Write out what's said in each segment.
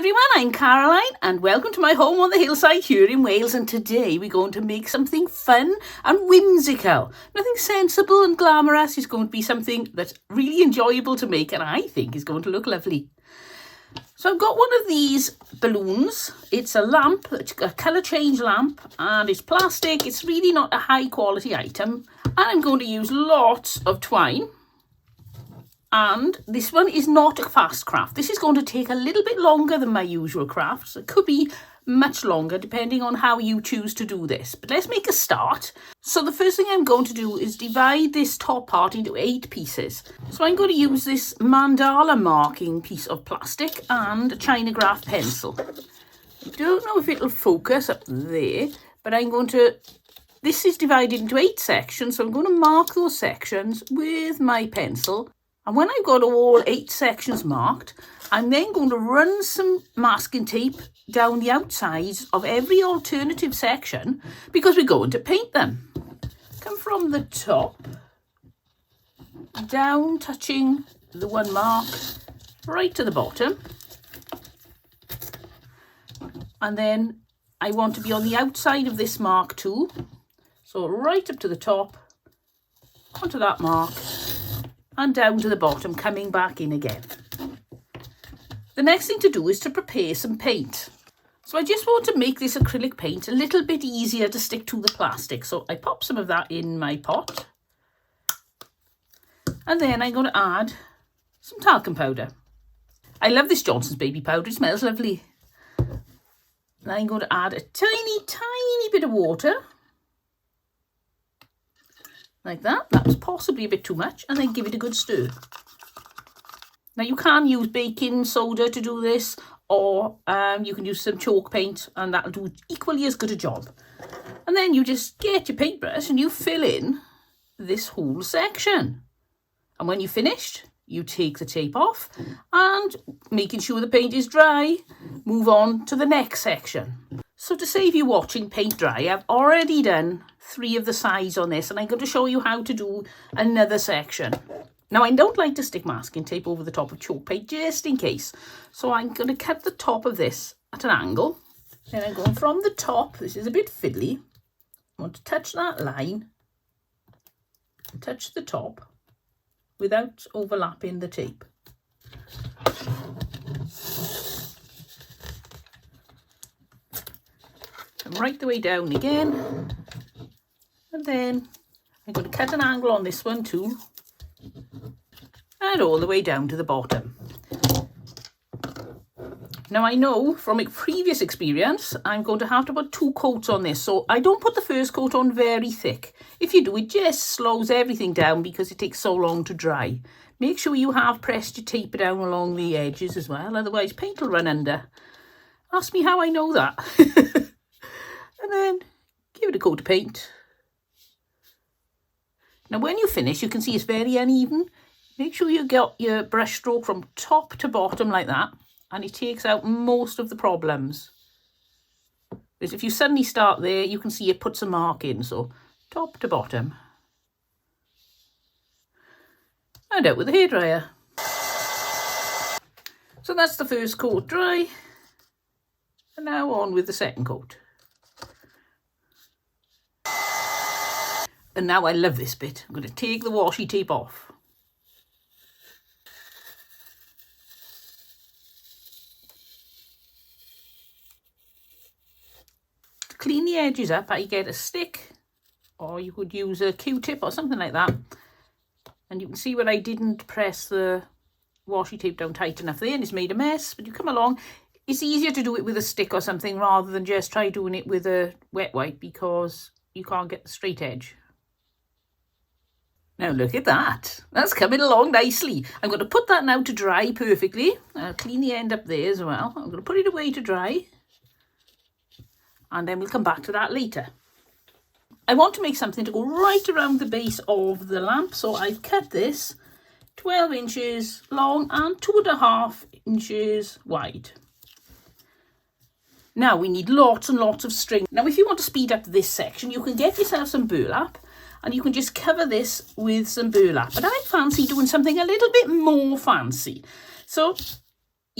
everyone, I'm Caroline and welcome to my home on the hillside here in Wales, and today we're going to make something fun and whimsical. Nothing sensible and glamorous, it's going to be something that's really enjoyable to make and I think is going to look lovely. So I've got one of these balloons. It's a lamp, it's a colour change lamp, and it's plastic. It's really not a high quality item, and I'm going to use lots of twine. And this one is not a fast craft. This is going to take a little bit longer than my usual crafts. It could be much longer depending on how you choose to do this. But let's make a start. So the first thing I'm going to do is divide this top part into 8 pieces. So I'm going to use this mandala marking piece of plastic and a China graph pencil. I don't know if it'll focus up there, but I'm going to... This is divided into 8 sections, so I'm going to mark those sections with my pencil. And when I've got all 8 sections marked, I'm then going to run some masking tape down the outsides of every alternative section because we're going to paint them. Come from the top, down touching the one marked, right to the bottom. And then I want to be on the outside of this mark too. So right up to the top, onto that mark, and down to the bottom, coming back in again. The next thing to do is to prepare some paint. So I just want to make this acrylic paint a little bit easier to stick to the plastic. So I pop some of that in my pot. And then I'm going to add some talcum powder. I love this Johnson's baby powder, it smells lovely. And I'm going to add a tiny, tiny bit of water. Like that. That was possibly a bit too much, and then give it a good stir. Now you can use baking soda to do this, or you can use some chalk paint and that'll do equally as good a job. And then you just get your paintbrush and you fill in this whole section. And when you're finished, you take the tape off and, making sure the paint is dry, move on to the next section. So to save you watching paint dry, I've already done 3 of the sides on this, and I'm going to show you how to do another section. Now I don't like to stick masking tape over the top of chalk paint just in case. So I'm going to cut the top of this at an angle. Then I'm going from the top, this is a bit fiddly. I want to touch that line, touch the top without overlapping the tape. And right the way down again. And then I'm going to cut an angle on this one too. And all the way down to the bottom. Now I know from a previous experience, I'm going to have to put 2 coats on this. So I don't put the first coat on very thick. If you do, it just slows everything down because it takes so long to dry. Make sure you have pressed your tape down along the edges as well. Otherwise paint will run under. Ask me how I know that. And then give it a coat of paint. Now when you finish, you can see it's very uneven. Make sure you get your brush stroke from top to bottom like that, and it takes out most of the problems. Because if you suddenly start there, you can see it puts a mark in, so top to bottom. And out with the hairdryer. So that's the first coat dry. And now on with the second coat. And now I love this bit. I'm going to take the washi tape off. To clean the edges up, I get a stick, or you could use a Q-tip or something like that. And you can see where I didn't press the washi tape down tight enough there and it's made a mess. But you come along, it's easier to do it with a stick or something rather than just try doing it with a wet wipe because you can't get the straight edge. Now look at that. That's coming along nicely. I'm going to put that now to dry perfectly. I'll clean the end up there as well. I'm going to put it away to dry. And then we'll come back to that later. I want to make something to go right around the base of the lamp. So I've cut this 12 inches long and 2.5 inches wide. Now we need lots and lots of string. Now if you want to speed up this section, you can get yourself some burlap. And you can just cover this with some burlap. But I fancy doing something a little bit more fancy. So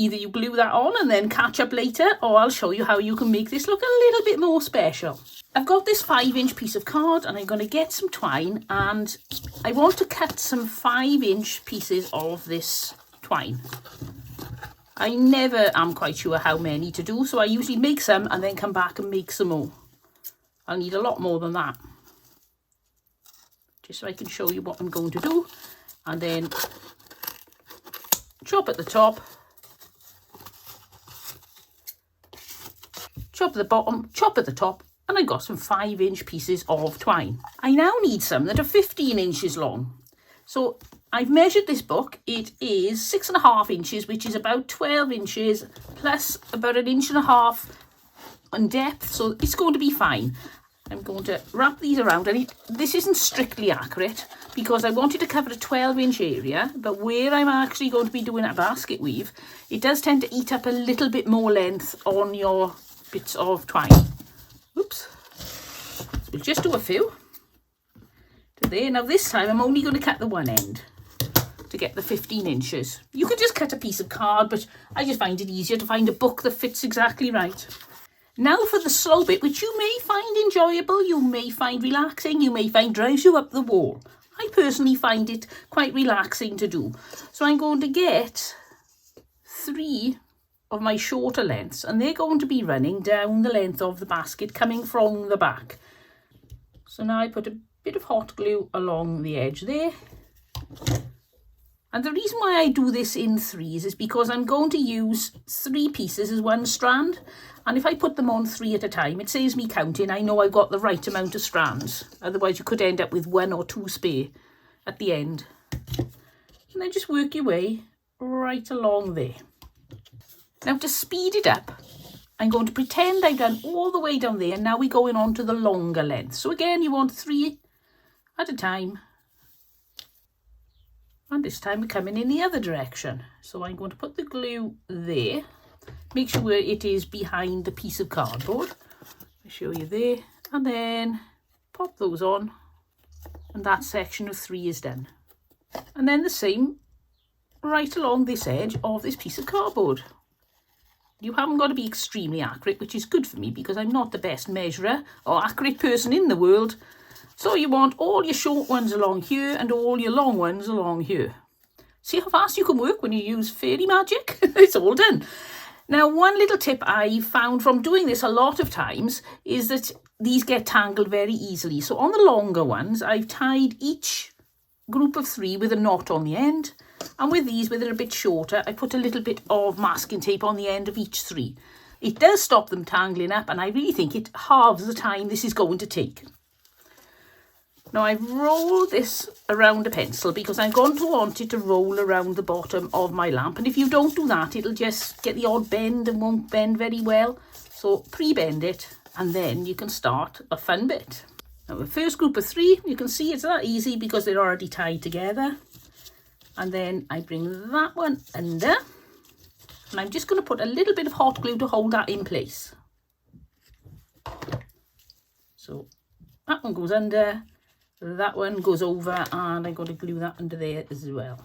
either you glue that on and then catch up later, or I'll show you how you can make this look a little bit more special. I've got this 5-inch piece of card and I'm going to get some twine, and I want to cut some 5-inch pieces of this twine. I never am quite sure how many to do, so I usually make some and then come back and make some more. I'll need a lot more than that, just so I can show you what I'm going to do. And then chop at the top, chop at the bottom, chop at the top, and I got some 5-inch pieces of twine. I now need some that are 15 inches long. So I've measured this book. It is 6.5 inches, which is about 12 inches plus about 1.5 inches in depth. So it's going to be fine. I'm going to wrap these around, and this isn't strictly accurate because I wanted to cover a 12-inch area, but where I'm actually going to be doing a basket weave, it does tend to eat up a little bit more length on your bits of twine. Oops. So we'll just do a few to there. Now this time I'm only going to cut the one end to get the 15 inches. You could just cut a piece of card, but I just find it easier to find a book that fits exactly right. Now for the slow bit, which you may find enjoyable, you may find relaxing, you may find drives you up the wall. I personally find it quite relaxing to do. So I'm going to get 3 of my shorter lengths, and they're going to be running down the length of the basket coming from the back. So now I put a bit of hot glue along the edge there. And the reason why I do this in 3s is because I'm going to use 3 pieces as one strand. And if I put them on 3 at a time, it saves me counting. I know I've got the right amount of strands. Otherwise you could end up with 1 or 2 spare at the end. And then just work your way right along there. Now to speed it up, I'm going to pretend I've done all the way down there, and now we're going on to the longer length. So again, you want 3 at a time. And this time we're coming in the other direction. So I'm going to put the glue there. Make sure it is behind the piece of cardboard. I'll show you there. And then pop those on. And that section of 3 is done. And then the same right along this edge of this piece of cardboard. You haven't got to be extremely accurate, which is good for me because I'm not the best measurer or accurate person in the world. So you want all your short ones along here and all your long ones along here. See how fast you can work when you use fairy magic? It's all done. Now, one little tip I found from doing this a lot of times is that these get tangled very easily. So on the longer ones, I've tied each group of 3 with a knot on the end. And with these, where they're a bit shorter, I put a little bit of masking tape on the end of each 3. It does stop them tangling up, and I really think it halves the time this is going to take. Now I've rolled this around a pencil because I'm going to want it to roll around the bottom of my lamp. And if you don't do that, it'll just get the odd bend and won't bend very well. So pre-bend it, and then you can start a fun bit. Now the first group of 3, you can see it's that easy because they're already tied together. And then I bring that one under, and I'm just going to put a little bit of hot glue to hold that in place. So that one goes under, that one goes over, and I'm going to glue that under there as well.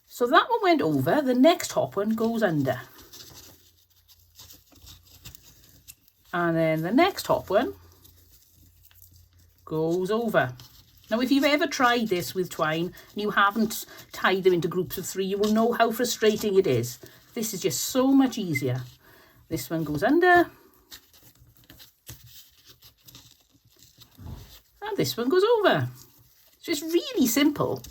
So that one went over, the next top one goes under. And then the next top one goes over. Now, if you've ever tried this with twine and you haven't tied them into groups of 3, you will know how frustrating it is. This is just so much easier. This one goes under. And this one goes over. So it's really simple.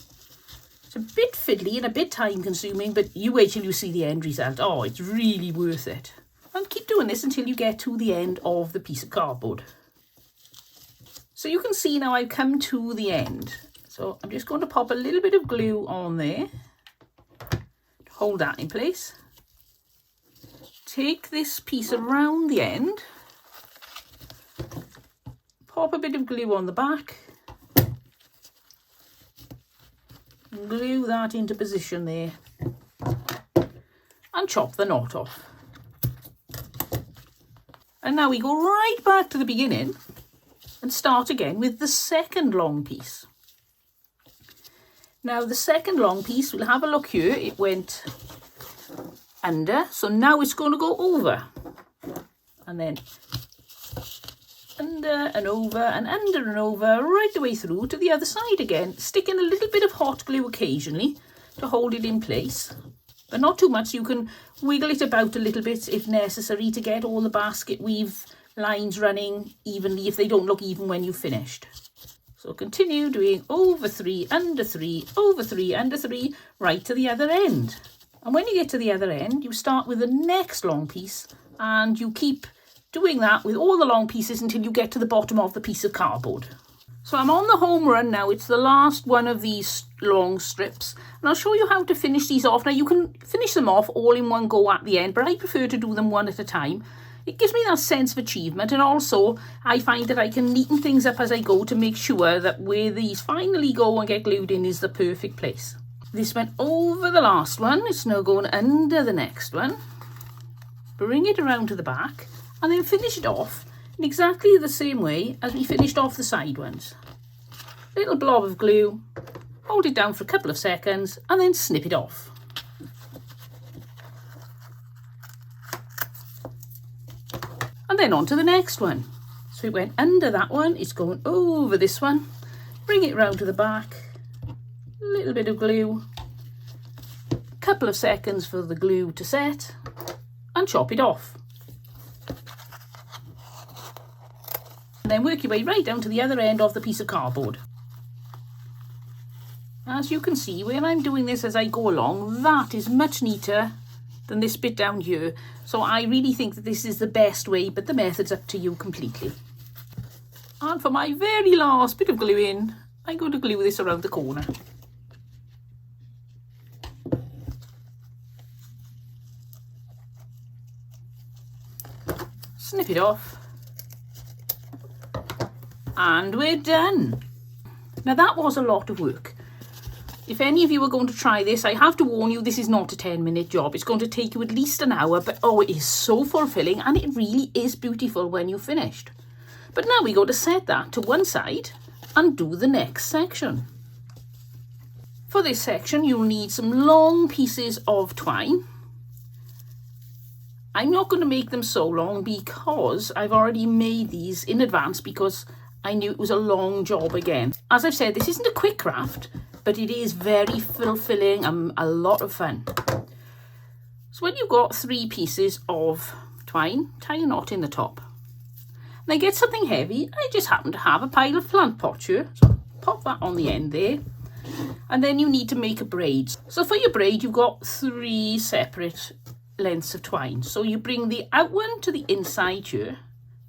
It's a bit fiddly and a bit time consuming, but you wait till you see the end result. Oh, it's really worth it. And keep doing this until you get to the end of the piece of cardboard. So you can see now I've come to the end. So I'm just going to pop a little bit of glue on there to hold that in place. Take this piece around the end. Pop a bit of glue on the back. Glue that into position there. And chop the knot off. And now we go right back to the beginning and start again with the second long piece. Now the second long piece, we'll have a look here, it went under, so now it's going to go over, and then under and over and under and over, right the way through to the other side again, sticking a little bit of hot glue occasionally to hold it in place, but not too much. You can wiggle it about a little bit if necessary to get all the basket weave lines running evenly if they don't look even when you've finished. So continue doing over 3, under 3, over 3, under 3, right to the other end. And when you get to the other end, you start with the next long piece and you keep doing that with all the long pieces until you get to the bottom of the piece of cardboard. So I'm on the home run now. It's the last one of these long strips, and I'll show you how to finish these off. Now you can finish them off all in one go at the end, but I prefer to do them one at a time. It gives me that sense of achievement, and also I find that I can neaten things up as I go to make sure that where these finally go and get glued in is the perfect place. This went over the last one. It's now going under the next one. Bring it around to the back and then finish it off in exactly the same way as we finished off the side ones. Little blob of glue, hold it down for a couple of seconds and then snip it off. And then on to the next one. So it went under that one, it's going over this one. Bring it round to the back, a little bit of glue, a couple of seconds for the glue to set and chop it off. And then work your way right down to the other end of the piece of cardboard. As you can see, when I'm doing this as I go along, that is much neater than this bit down here. So I really think that this is the best way, but the method's up to you completely. And for my very last bit of gluing, I'm going to glue this around the corner. Snip it off. And we're done. Now that was a lot of work. If any of you are going to try this, I have to warn you, this is not a 10-minute job. It's going to take you at least an hour, but oh, it is so fulfilling and it really is beautiful when you've finished. But now we go to set that to one side and do the next section. For this section, you'll need some long pieces of twine. I'm not going to make them so long because I've already made these in advance because I knew it was a long job again. As I've said, this isn't a quick craft, but it is very fulfilling and a lot of fun. So when you've got 3 pieces of twine, tie a knot in the top. Now get something heavy. I just happen to have a pile of plant pots here, so pop that on the end there. And then you need to make a braid. So for your braid, you've got 3 separate lengths of twine. So you bring the out one to the inside here,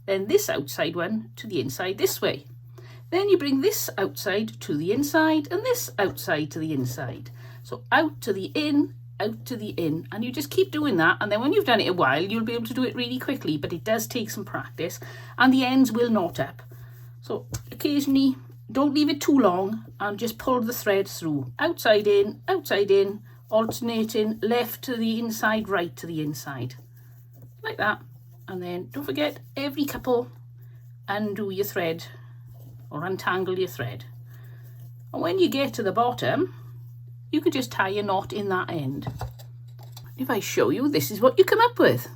then this outside one to the inside this way. Then you bring this outside to the inside and this outside to the inside. So out to the in, out to the in, and you just keep doing that. And then when you've done it a while, you'll be able to do it really quickly, but it does take some practice and the ends will knot up. So occasionally, don't leave it too long and just pull the thread through. Outside in, alternating left to the inside, right to the inside. Like that. And then don't forget, every couple undo your thread or untangle your thread. And when you get to the bottom, you can just tie a knot in that end. If I show you, this is what you come up with.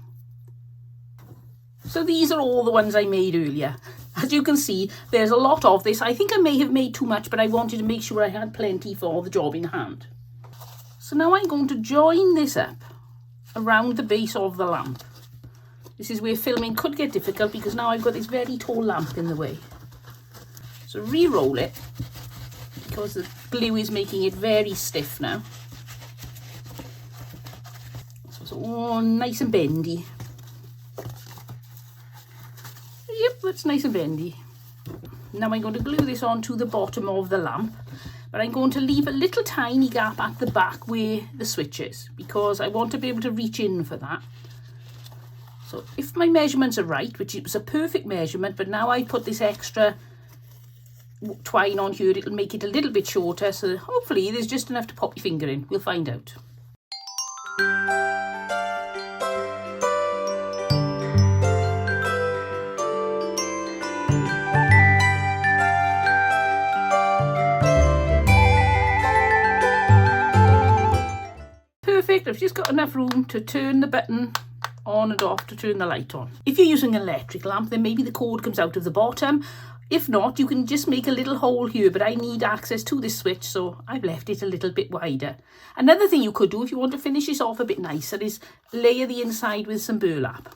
So these are all the ones I made earlier. As you can see, there's a lot of this. I think I may have made too much, but I wanted to make sure I had plenty for the job in hand. So now I'm going to join this up around the base of the lamp. This is where filming could get difficult because now I've got this very tall lamp in the way. So re-roll it because the glue is making it very stiff now. So it's all nice and bendy. Yep, that's nice and bendy. Now I'm going to glue this onto the bottom of the lamp, but I'm going to leave a little tiny gap at the back where the switch is because I want to be able to reach in for that. So if my measurements are right, which it was a perfect measurement, but now I put this extra twine on here, it'll make it a little bit shorter, so hopefully there's just enough to pop your finger in. We'll find out. perfect. I've just got enough room to turn the button on and off to turn the light on. If you're using an electric lamp, then maybe the cord comes out of the bottom. If not, you can just make a little hole here, but I need access to this switch, so I've left it a little bit wider. Another thing you could do if you want to finish this off a bit nicer is layer the inside with some burlap.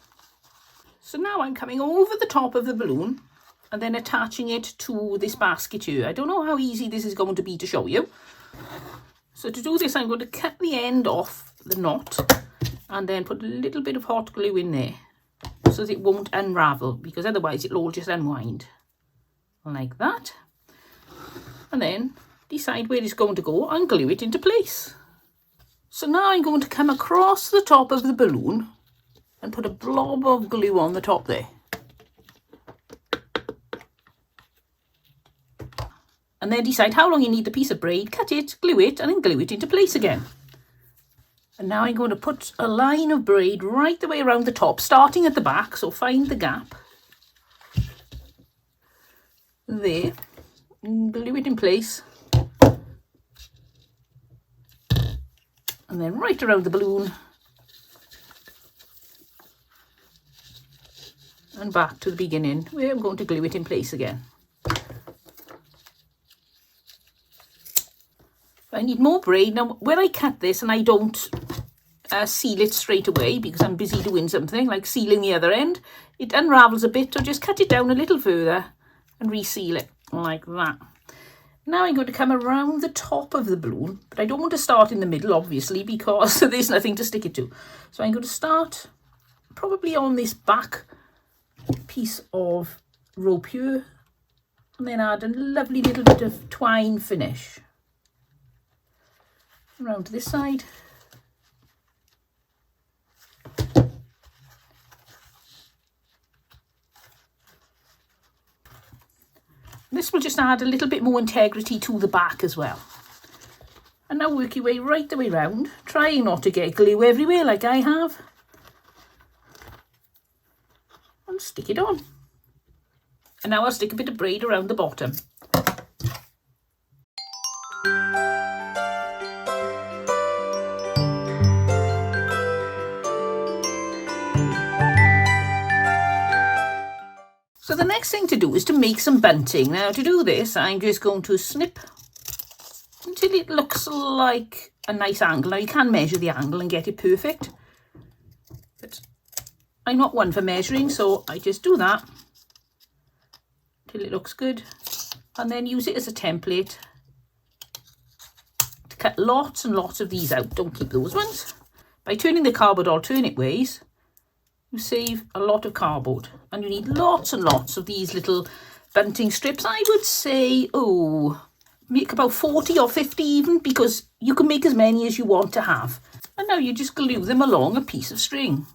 So now I'm coming over the top of the balloon and then attaching it to this basket here. I don't know how easy this is going to be to show you. So to do this, I'm going to cut the end off the knot and then put a little bit of hot glue in there so that it won't unravel, because otherwise it'll all just unwind. Like that. And then decide where it's going to go and glue it into place. So now I'm going to come across the top of the balloon and put a blob of glue on the top there. And then decide how long you need the piece of braid, cut it, glue it, and then glue it into place again. And now I'm going to put a line of braid right the way around the top, starting at the back, so find the gap. There, and glue it in place. And then right around the balloon. And back to the beginning, where I'm going to glue it in place again. I need more braid. Now, when I cut this, and I don't seal it straight away because I'm busy doing something, like sealing the other end, it unravels a bit, so just cut it down a little further and reseal it, like that. Now I'm going to come around the top of the balloon, but I don't want to start in the middle, obviously, because there's nothing to stick it to. So I'm going to start probably on this back piece of rope here, and then add a lovely little bit of twine finish. Around to this side. This will just add a little bit more integrity to the back as well. And now work your way right the way round, trying not to get glue everywhere like I have. And stick it on. And now I'll stick a bit of braid around the bottom. So the next thing to do is to make some bunting. Now to do this, I'm just going to snip until it looks like a nice angle. Now you can measure the angle and get it perfect, but I'm not one for measuring, so I just do that till it looks good, and then use it as a template to cut lots and lots of these out. Don't keep those ones. By turning the cardboard alternate ways, you save a lot of cardboard, and you need lots and lots of these little bunting strips. I would say, make about 40 or 50 even, because you can make as many as you want to have. And now you just glue them along a piece of string.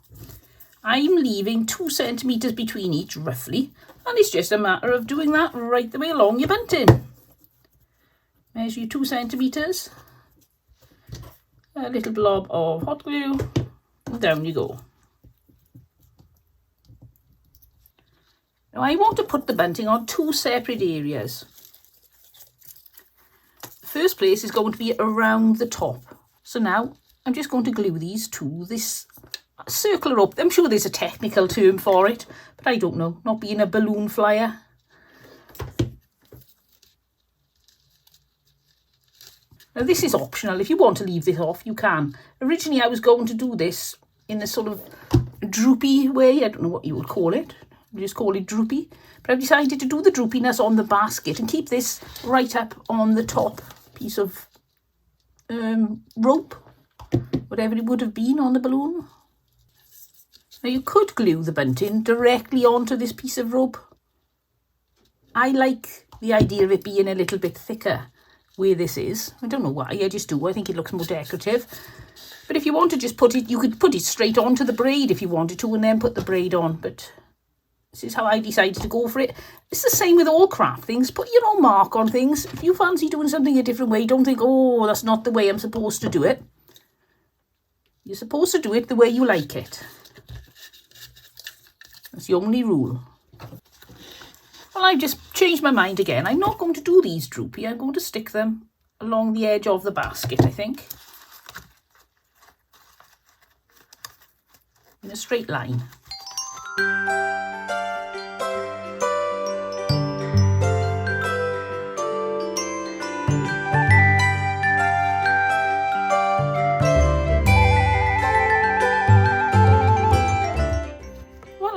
I'm leaving 2 centimetres between each, roughly, and it's just a matter of doing that right the way along your bunting. Measure your 2 centimetres, a little blob of hot glue, and down you go. Now I want to put the bunting on 2 separate areas. The first place is going to be around the top. So now I'm just going to glue these to this circular rope. I'm sure there's a technical term for it, but I don't know, not being a balloon flyer. Now this is optional. If you want to leave this off, you can. Originally I was going to do this in a sort of droopy way. I don't know what you would call it. Just call it droopy, but I've decided to do the droopiness on the basket and keep this right up on the top piece of rope, whatever it would have been on the balloon. Now you could glue the bunting directly onto this piece of rope. I like the idea of it being a little bit thicker where this is. I don't know why, I just do. I think it looks more decorative. But if you want to just put it, you could put it straight onto the braid if you wanted to, and then put the braid on. But this is how I decided to go for it. It's the same with all craft things. Put your own mark on things. If you fancy doing something a different way, don't think, oh, that's not the way I'm supposed to do it. You're supposed to do it the way you like it. That's the only rule. Well, I've just changed my mind again. I'm not going to do these droopy. I'm going to stick them along the edge of the basket, I think. in a straight line.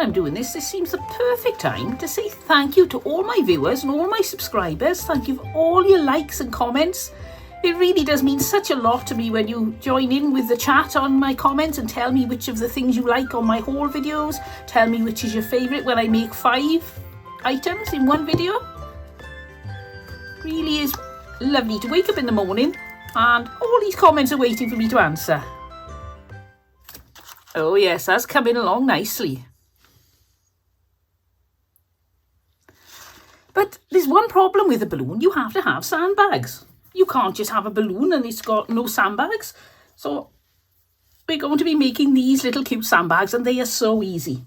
I'm doing this seems the perfect time to say thank you to all my viewers and all my subscribers. Thank you for all your likes and comments. It really does mean such a lot to me when you join in with the chat on my comments and tell me which of the things you like on my haul videos. Tell me which is your favourite when I make 5 items in one video. Really is lovely to wake up in the morning and all these comments are waiting for me to answer. Oh yes, that's coming along nicely. But there's one problem with a balloon. You have to have sandbags. You can't just have a balloon and it's got no sandbags. So we're going to be making these little cute sandbags and they are so easy.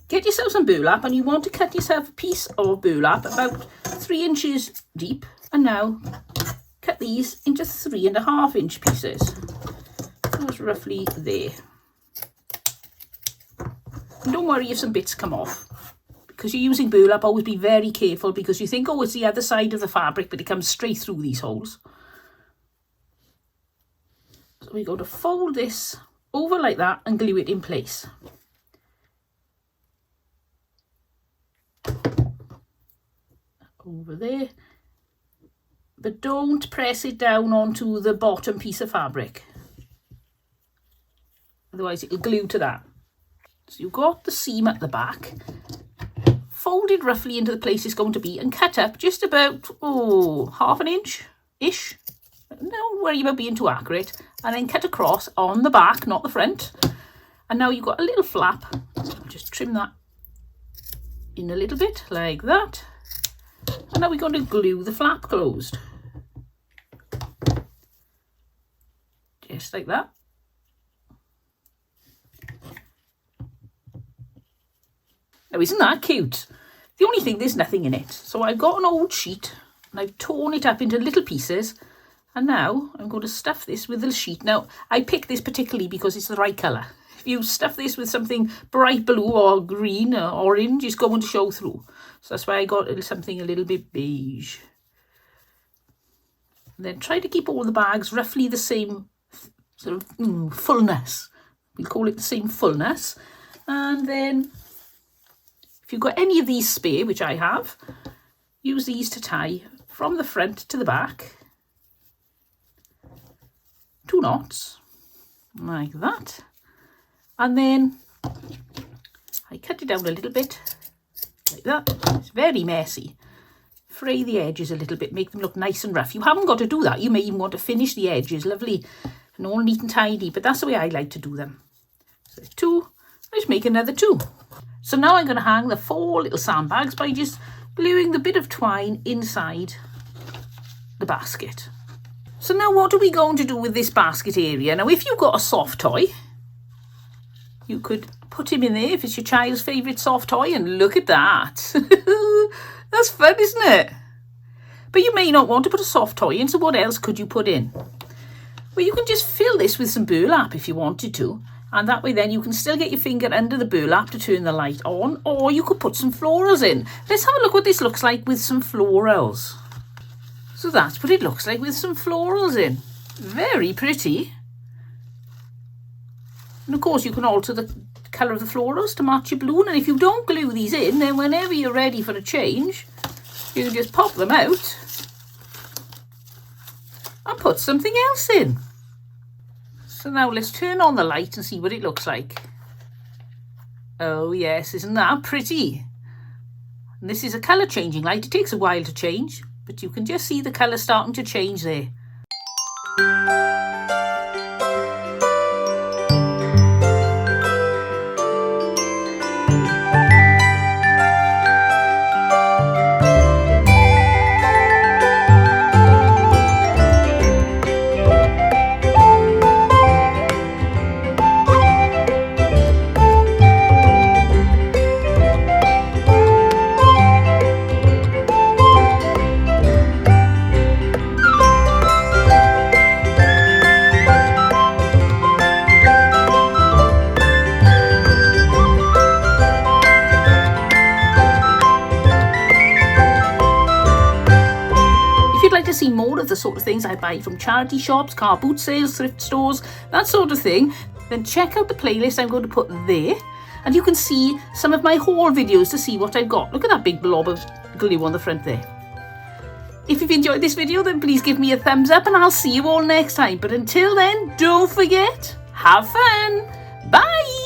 Get yourself some burlap and you want to cut yourself a piece of burlap about 3 inches deep. And now cut these into 3.5 inch pieces. That's roughly there. And don't worry if some bits come off. Because you're using burlap, always be very careful because you think, oh, it's the other side of the fabric, but it comes straight through these holes. So we're going to fold this over like that and glue it in place. Over there. But don't press it down onto the bottom piece of fabric. Otherwise it'll glue to that. So you've got the seam at the back. Fold it roughly into the place it's going to be and cut up just about, 1/2 inch-ish. Don't worry about being too accurate. And then cut across on the back, not the front. And now you've got a little flap. Just trim that in a little bit, like that. And now we're going to glue the flap closed. Just like that. Now, isn't that cute? The only thing, there's nothing in it. So I've got an old sheet and I've torn it up into little pieces. And now I'm going to stuff this with the sheet. Now, I picked this particularly because it's the right colour. If you stuff this with something bright blue or green or orange, it's going to show through. So that's why I got something a little bit beige. And then try to keep all the bags roughly the same sort of fullness. We'll call it the same fullness. And then if you've got any of these spare, which I have, use these to tie from the front to the back. 2 knots, like that. And then I cut it down a little bit, like that. It's very messy. Fray the edges a little bit, make them look nice and rough. You haven't got to do that. You may even want to finish the edges lovely and all neat and tidy, but that's the way I like to do them. So 2, let's make another 2. So now I'm going to hang the 4 little sandbags by just gluing the bit of twine inside the basket. So now what are we going to do with this basket area? Now if you've got a soft toy, you could put him in there if it's your child's favourite soft toy, and look at that. That's fun, isn't it? But you may not want to put a soft toy in, so what else could you put in? Well, you can just fill this with some burlap if you wanted to. And that way then you can still get your finger under the burlap to turn the light on, or you could put some florals in. Let's have a look what this looks like with some florals. So that's what it looks like with some florals in. Very pretty. And of course you can alter the colour of the florals to match your balloon. And if you don't glue these in, then whenever you're ready for a change, you can just pop them out and put something else in. So now let's turn on the light and see what it looks like. Oh yes, isn't that pretty? And this is a colour changing light. It takes a while to change, but you can just see the colour starting to change there. to see more of the sort of things I buy from charity shops, car boot sales, thrift stores, that sort of thing, then check out the playlist I'm going to put there. And you can see some of my haul videos to see what I've got. Look at that big blob of glue on the front there. If you've enjoyed this video, then please give me a thumbs up and I'll see you all next time. But until then, don't forget, have fun. Bye.